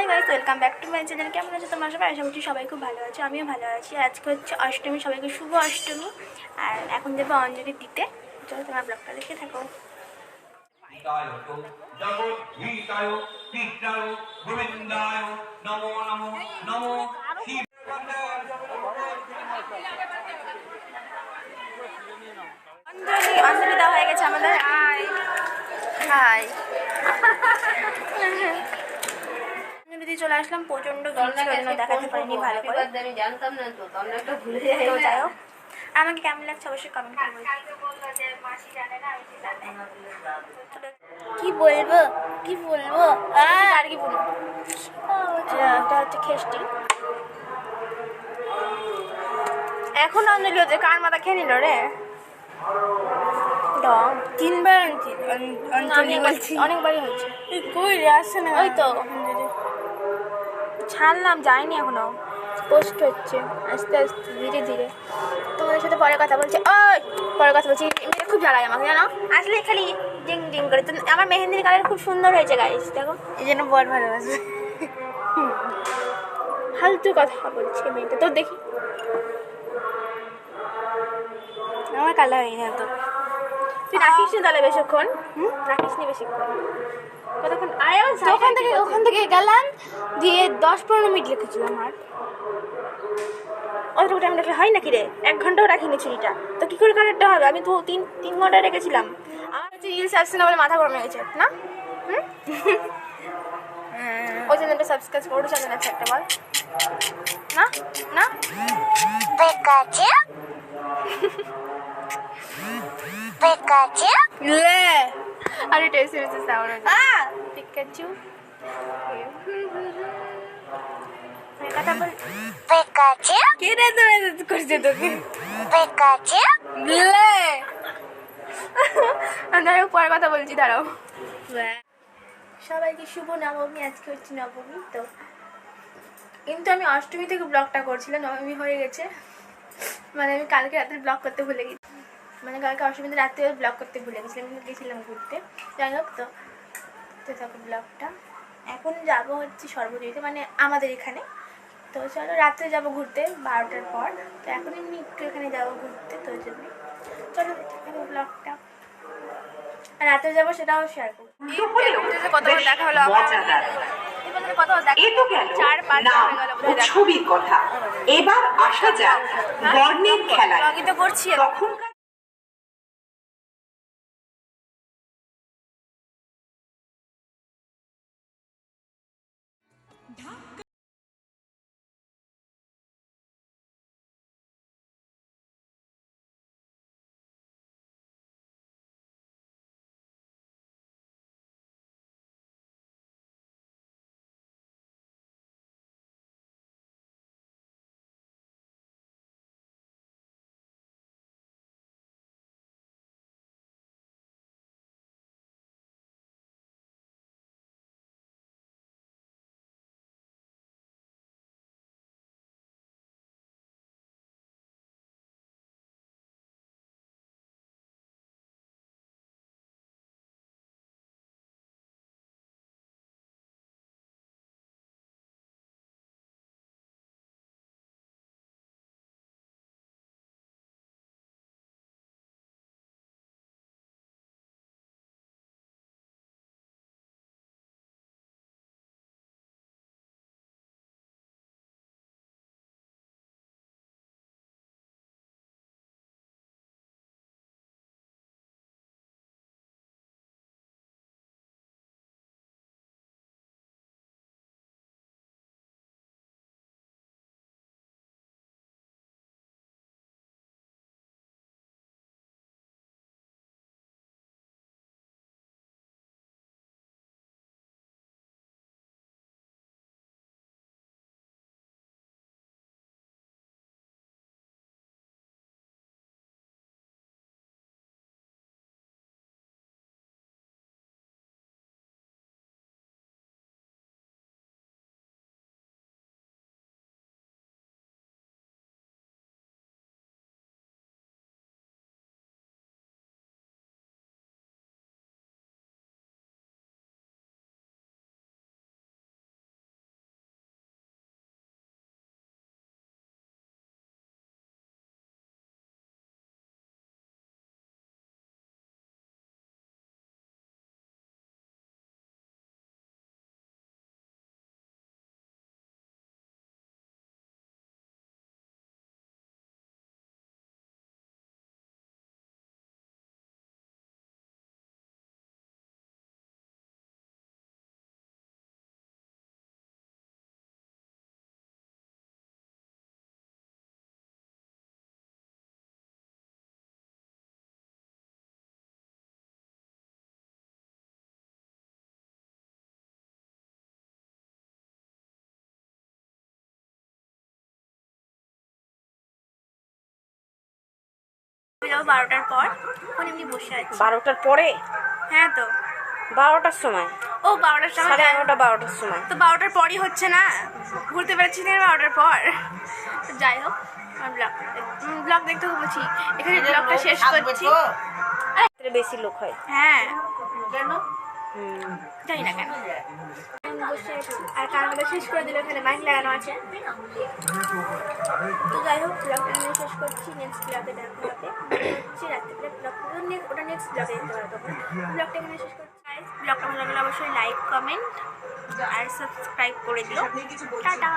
Hi guys, welcome back to my channel. কেমন আছো তোমার সবাই? আশা করছি সবাই খুব ভালো আছো, আমিও ভালো আছি। আজকে হচ্ছে অষ্টমী, সবাইকে শুভ অষ্টমী। আর এখন যাবো অঞ্জলি দিতে। চলো তোমার ব্লগটা দেখে থাকো। অঞ্জলি দেওয়া হয়ে গেছে আমাদের। হাই যদি চলে আসলাম, প্রচন্ড দেখাতে পারিনি ভালো করে। আমি জানতাম না তো, একটা ভুলে তো যাই হোক, আমাকে কেমন লাগছে অবশ্যই কমেন্ট করে বলবে। কি বলবো কি বলবো আর কি বলবো। এটা হচ্ছে খেষ্টি। এখন অঞ্জলি হচ্ছে, কার মাথা খেয়ে নিল রে? তিনবার অঞ্জলি বলছি, অনেকবারই হয়েছে। কই আসছে না? ওই তো ছাড়লাম, যায়নি এখনো, পোস্ট হচ্ছে আস্তে আস্তে ধীরে ধীরে। তোমাদের সাথে পরে কথা বলছি। ওই পরে কথা বলছি। মেয়ে খুব জ্বালায় আমাকে, জানো, আসলে খালি ডিং ডিং করে। তো আমার মেহেন্দির কালার খুব সুন্দর হয়েছে গাইস, দেখো। এই জন্য বর ভালোবাসে। ফালতু কথা বলছে মেয়েটা। তো দেখি আমার কালার হয়নি তো। তুই রাখিস নি তাহলে বেশিক্ষণ? রাখিস নি বেশিক্ষণ? কতক্ষণ? আরে ওখান থেকে গেলাম, দিয়ে 10-15 মিনিট লেগেছিলাম। আর অতটুকু টাইম রাখলে হয় নাকি রে? 1 ঘন্টাও রাখিনি চুরিটা, তো কি করে কালারটা হবে? আমি তো 3 ঘন্টা রেখেছিলাম। আমার হচ্ছে রিলস আসছে না বলে মাথা গরম হয়ে গেছে না। ওই চ্যানেলটা সাবস্ক্রাইব করো, চ্যানেল আছে একটা বল না না লে আর এটা এসএমএস সাউন্ড পিকাচু। কথা বল। কে রে তুমি করছে তোকে? লে যাই হোক, পরে কথা বলছি, দাঁড়াও। সবাইকে শুভ নবমী। আজকে হচ্ছে নবমী তো, কিন্তু আমি অষ্টমী থেকে ব্লগটা করছিলাম, নবমী হয়ে গেছে। মানে আমি কালকে রাত্রে ব্লগ করতে ভুলে গেছি, মানে কালকে অষ্টমীতে রাত্রে ব্লগ করতে ভুলে গেছিলাম, কিন্তু গেছিলাম ঘুরতে। যাই হোক, তো থাকো ব্লগটা। এখন যাব হচ্ছে সর্বজয়ীতে, মানে আমাদের এখানে। তো চলো রাত্রে যাব ঘুরতে 12টার পর। তো এখন এমনি একটু এখানে যাবো ঘুরতে, তো ওই জন্যই চলো দেখো ব্লগটা। আর রাতে যাবো সেটাও শেয়ার করবো। কত দেখা হলো আমার, ছবির কথা। এবার আসা যাক বর্ণের খেলায়। করছি তখনকার যাবো 12টার পর। এখন এমনি বসে আছি। 12টার পরে? হ্যাঁ তো 12টার সময়? ও 12টার সময়, 11:30 12টার সময় তো 12টার পরই হচ্ছে না, ঘুরতে পারছি না 12টার পর। তো যাই হোক, ব্লগ দেখতে বলছি, এখানে ব্লগটা শেষ করছি। রাত্রে বেশি লোক হয়। হ্যাঁ হুম। জানি না কেন। আর কারণটা শেষ করে দিল, এখানে মাইক লাগানো আছে। তো যাই হোক, ব্লগটা আমি শেষ করছি। নেক্সট ব্লগে দেখা হবে। হচ্ছে রাত্রিবেলা ব্লগ, ওটা নেক্সট ব্লগে দেখতে পারো তখন। ব্লগটা এখানে শেষ করছি। ব্লগটা ভালো লাগলে অবশ্যই লাইক, কমেন্ট আর সাবস্ক্রাইব করে দিও। টাটা।